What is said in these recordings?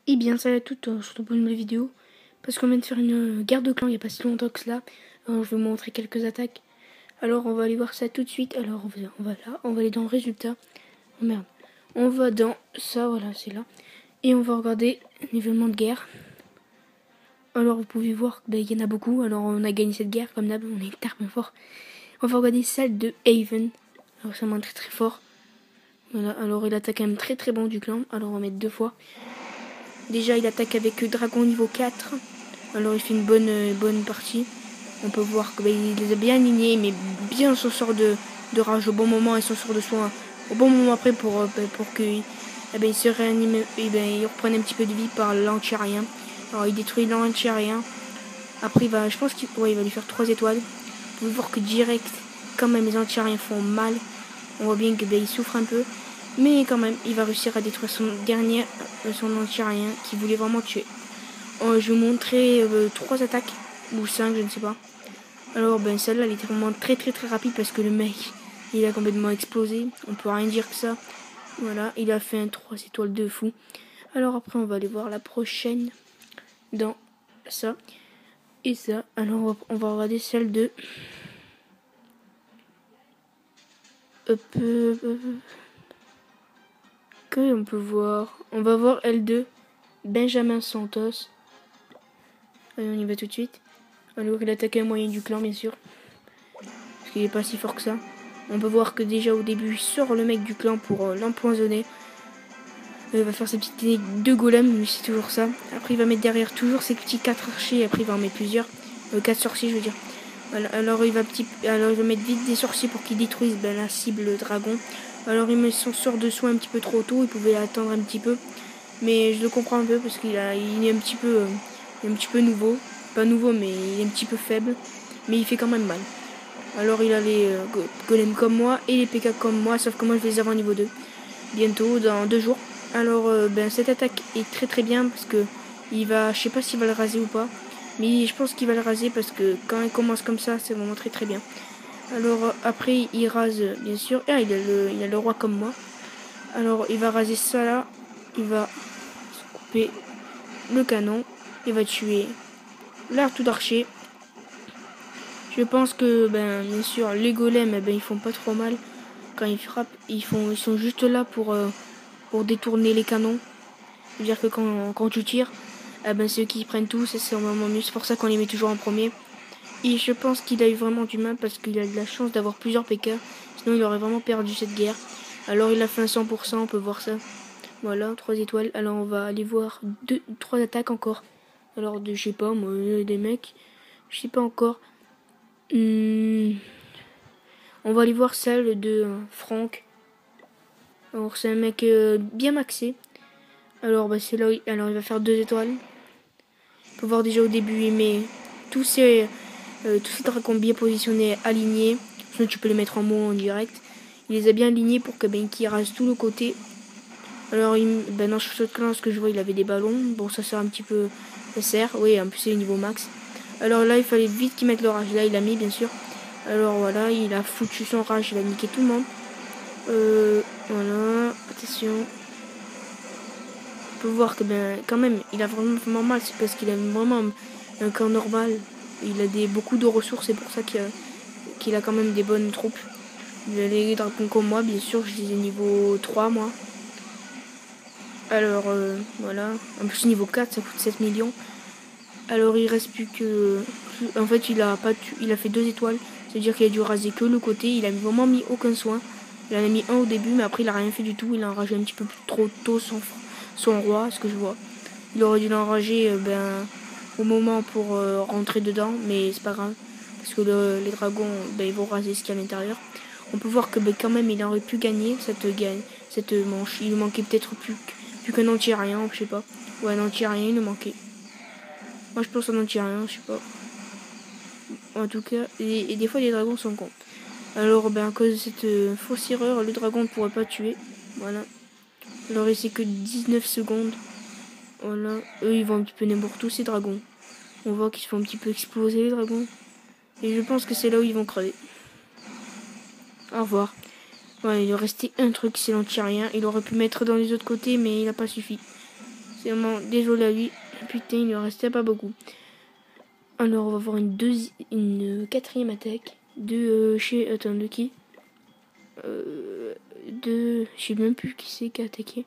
Et bien salut à toutes, on se retrouve pour une nouvelle vidéo. Parce qu'on vient de faire une guerre de clans il n'y a pas si longtemps que cela. Alors, je vais vous montrer quelques attaques. Alors on va aller voir ça tout de suite. Alors on va aller dans le résultat. Oh merde. On va dans ça, voilà, c'est là. Et on va regarder l'événement de guerre. Alors vous pouvez voir qu'il y en a beaucoup. Alors on a gagné cette guerre comme d'hab, on est tellement fort. On va regarder celle de Haven. Alors ça m'a très très fort. Voilà, alors il attaque quand même très très bon du clan. Alors on va mettre 2 fois. Déjà il attaque avec Dragon niveau 4. Alors il fait une bonne partie. On peut voir qu'il les a bien alignés, mais bien son sort de rage au bon moment et son sort de soin au bon moment après pour qu'il il se réanime et il reprenne un petit peu de vie par l'anti-aérien. Alors il détruit l'anti-aérien. Après je pense qu'il va lui faire 3 étoiles. Vous pouvez voir que direct, quand même les anti-aériens font mal. On voit bien qu'il souffre un peu. Mais quand même, il va réussir à détruire son anti-aérien qui voulait vraiment tuer. Je vais vous montrer 3 attaques, ou 5, je ne sais pas. Alors celle-là elle était vraiment très rapide parce que le mec il a complètement explosé. On peut rien dire que ça. Voilà, il a fait un 3 étoiles de fou. Alors après on va aller voir la prochaine dans ça et ça. Alors on va regarder celle de que on peut voir. On va voir L2 Benjamin Santos. Allez, on y va tout de suite. Alors il attaque un moyen du clan bien sûr. Parce qu'il est pas si fort que ça. On peut voir que déjà au début il sort le mec du clan pour l'empoisonner. Il va faire ses petites techniques de golem, mais c'est toujours ça. Après il va mettre derrière toujours ses petits 4 archers, après il va en mettre plusieurs. 4 sorciers je veux dire. Voilà. Alors il va mettre vite des sorciers pour qu'ils détruisent la cible le dragon. Alors il met son sort de soin un petit peu trop tôt, il pouvait attendre un petit peu. Mais je le comprends un peu parce qu'il est un petit peu nouveau. Pas nouveau mais il est un petit peu faible. Mais il fait quand même mal. Alors il a les golems comme moi et les PK comme moi, sauf que moi je vais les avoir niveau 2. Bientôt, dans 2 jours. Alors cette attaque est très bien parce que je sais pas s'il va le raser ou pas. Mais je pense qu'il va le raser parce que quand il commence comme ça, c'est vraiment très bien. Alors après il rase bien sûr. Ah, il a le roi comme moi. Alors il va raser ça là. Il va couper le canon. Il va tuer l'artout d'archer. Je pense que bien sûr les golems ils font pas trop mal quand ils frappent. Ils sont juste là pour détourner les canons. C'est-à-dire que quand tu tires, ceux qui prennent tout, c'est vraiment mieux. C'est pour ça qu'on les met toujours en premier. Et je pense qu'il a eu vraiment du mal parce qu'il a de la chance d'avoir plusieurs PK. Sinon il aurait vraiment perdu cette guerre. Alors il a fait un 100%, on peut voir ça. Voilà, 3 étoiles. Alors on va aller voir 3 attaques encore. Alors je sais pas, moi, des mecs. Je sais pas encore. On va aller voir celle de Franck. Alors c'est un mec bien maxé. Alors c'est là, alors il va faire 2 étoiles. On peut voir déjà au début il met tous ces dragons bien positionnés, alignés. Sinon tu peux les mettre en mot en direct. Il les a bien alignés pour que qu'il rase tout le côté. Alors dans ce clan, ce que je vois, il avait des ballons. Bon, ça sert un petit peu. Ça sert, oui, en plus c'est le niveau max. Alors là il fallait vite qu'il mette le rage. Là il a mis bien sûr. Alors voilà, il a foutu son rage, il a niqué tout le monde. Voilà, attention. On peut voir que quand même il a vraiment mal, c'est parce qu'il a vraiment un camp normal. Il a beaucoup de ressources, c'est pour ça qu'il a quand même des bonnes troupes. Il a les dragons comme moi, bien sûr, je disais niveau 3 moi. Alors voilà, en plus niveau 4 ça coûte 7 millions. Alors il reste plus que... En fait il a fait 2 étoiles, c'est-à-dire qu'il a dû raser que le côté, il a vraiment mis aucun soin. Il en a mis un au début mais après il a rien fait du tout, il a enragé un petit peu trop tôt son roi, ce que je vois. Il aurait dû l'enrager au moment pour rentrer dedans, mais c'est pas grave. Parce que les dragons, ils vont raser ce qu'il y a à l'intérieur. On peut voir que quand même il aurait pu gagner cette manche. Il manquait peut-être plus qu'un anti-aérien, je sais pas. Ouais, un anti-aérien il nous manquait. Moi je pense un anti-aérien, je sais pas. En tout cas, et des fois les dragons sont cons. Alors à cause de cette fausse erreur, le dragon ne pourrait pas tuer. Voilà. Alors il c'est que 19 secondes. Voilà, eux ils vont un petit peu n'importe où ces dragons. On voit qu'ils se font un petit peu exploser les dragons. Et je pense que c'est là où ils vont crever. Au revoir. Voilà, il lui restait un truc, c'est l'anti-aérien. Il aurait pu mettre dans les autres côtés, mais il n'a pas suffi. C'est vraiment désolé à lui. Putain, il ne restait pas beaucoup. Alors, on va voir une quatrième attaque de chez... Attends, de qui je sais même plus qui c'est qui a attaqué.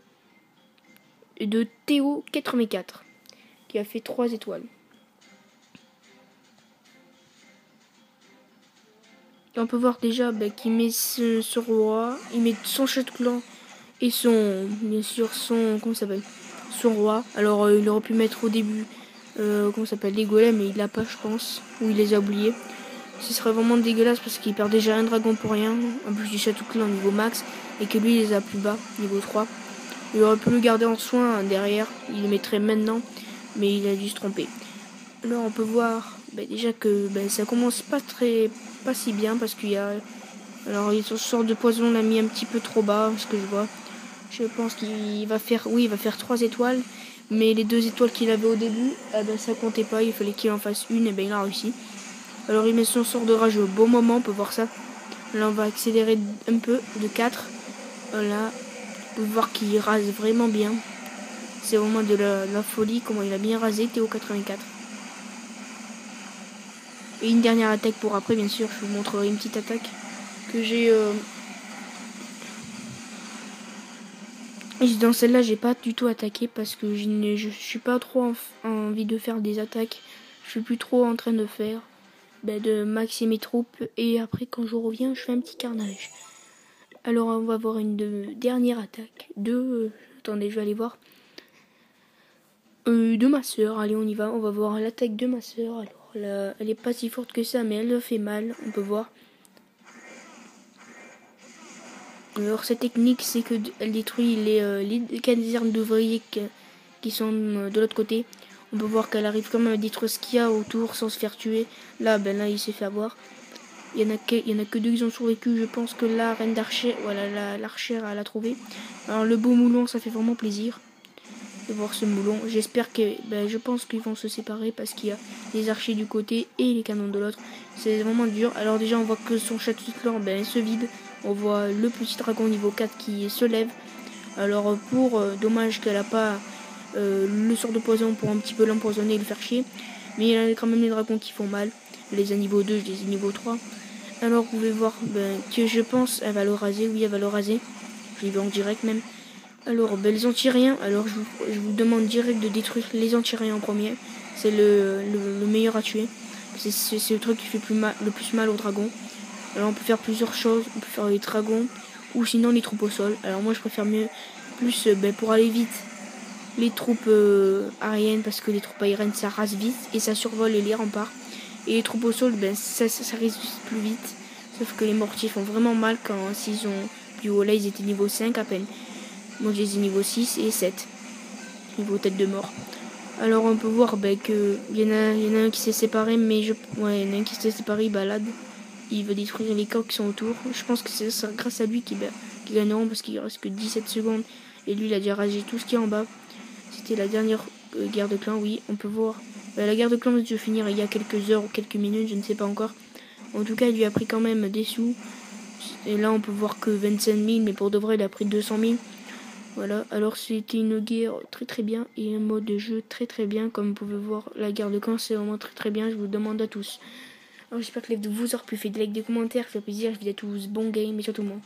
De Théo84, qui a fait 3 étoiles. Et on peut voir déjà qu'il met son roi, il met son chat de clan et bien sûr, comment ça s'appelle, son roi. Alors, il aurait pu mettre au début, comment ça s'appelle, les golems, mais il l'a pas, je pense, ou il les a oubliés. Ce serait vraiment dégueulasse parce qu'il perd déjà un dragon pour rien, en plus du château clan niveau max, et que lui il les a plus bas, niveau 3. Il aurait pu le garder en soin derrière, il le mettrait maintenant, mais il a dû se tromper. Alors on peut voir déjà que ça commence pas si bien parce qu'il y a... Alors son sort de poison l'a mis un petit peu trop bas, ce que je vois. Je pense qu'il va faire... Oui, il va faire 3 étoiles, mais les 2 étoiles qu'il avait au début, ça comptait pas, il fallait qu'il en fasse une, et il a réussi. Alors il met son sort de rage au bon moment, on peut voir ça. Là on va accélérer un peu, de 4. Voilà, on peut voir qu'il rase vraiment bien. C'est vraiment de la folie, comment il a bien rasé Théo84. Et une dernière attaque pour après, bien sûr, je vous montrerai une petite attaque que j'ai... Dans celle-là, j'ai pas du tout attaqué parce que je suis pas trop envie de faire des attaques. Je suis plus trop en train de faire de maxer mes troupes. Et après, quand je reviens, je fais un petit carnage. Alors, on va voir une dernière attaque attendez, je vais aller voir. De ma soeur. Allez, on y va. On va voir l'attaque de ma soeur. Alors, là, elle est pas si forte que ça, mais elle fait mal. On peut voir. Alors cette technique, c'est qu'elle détruit les casernes d'ouvriers qui sont de l'autre côté. On peut voir qu'elle arrive quand même à détruire ce qu'il y a autour sans se faire tuer. Là, là, il s'est fait avoir. Il y en a que 2 qui ont survécu. Je pense que la reine d'archer, voilà, l'archère, elle a trouvé. Alors le beau moulon, ça fait vraiment plaisir de voir ce moulon. J'espère que, je pense qu'ils vont se séparer parce qu'il y a les archers du côté et les canons de l'autre. C'est vraiment dur. Alors déjà, on voit que son château de clan, se vide. On voit le petit dragon niveau 4 qui se lève. Alors dommage qu'elle a pas le sort de poison pour un petit peu l'empoisonner et le faire chier. Mais il y a quand même les dragons qui font mal. Je les ai niveau 2, je les ai niveau 3. Alors vous pouvez voir que je pense elle va le raser. Oui, elle va le raser. Je l'ai vu en direct même. Alors les anti-riens. Alors je vous demande direct de détruire les anti-riens en premier. C'est le meilleur à tuer. C'est le truc qui fait le plus mal aux dragons. Alors on peut faire plusieurs choses, on peut faire les dragons ou sinon les troupes au sol. Alors moi je préfère plus pour aller vite les troupes aériennes parce que les troupes aériennes ça rase vite et ça survole les remparts. Et les troupes au sol ça résiste plus vite. Sauf que les mortiers font vraiment mal s'ils ont plus haut. Là ils étaient niveau 5 à peine. Moi je les ai niveau 6 et 7. Niveau tête de mort. Alors on peut voir que il y en a un qui s'est séparé mais il y en a un qui s'est séparé, il balade. Il veut détruire les camps qui sont autour. Je pense que c'est grâce à lui qu'ils gagneront parce qu'il reste que 17 secondes. Et lui, il a déjà rasé tout ce qui est en bas. C'était la dernière guerre de clan, oui, on peut voir. La guerre de clan va se finir il y a quelques heures ou quelques minutes, je ne sais pas encore. En tout cas, il lui a pris quand même des sous. Et là, on peut voir que 25 000, mais pour de vrai, il a pris 200 000. Voilà, alors c'était une guerre très très bien et un mode de jeu très très bien. Comme vous pouvez voir, la guerre de clan, c'est vraiment très très bien. Je vous demande à tous. Alors j'espère que la vidéo vous aura plu, faites des likes, des commentaires, ça fait plaisir, je vous dis à tous bon game et surtout moi.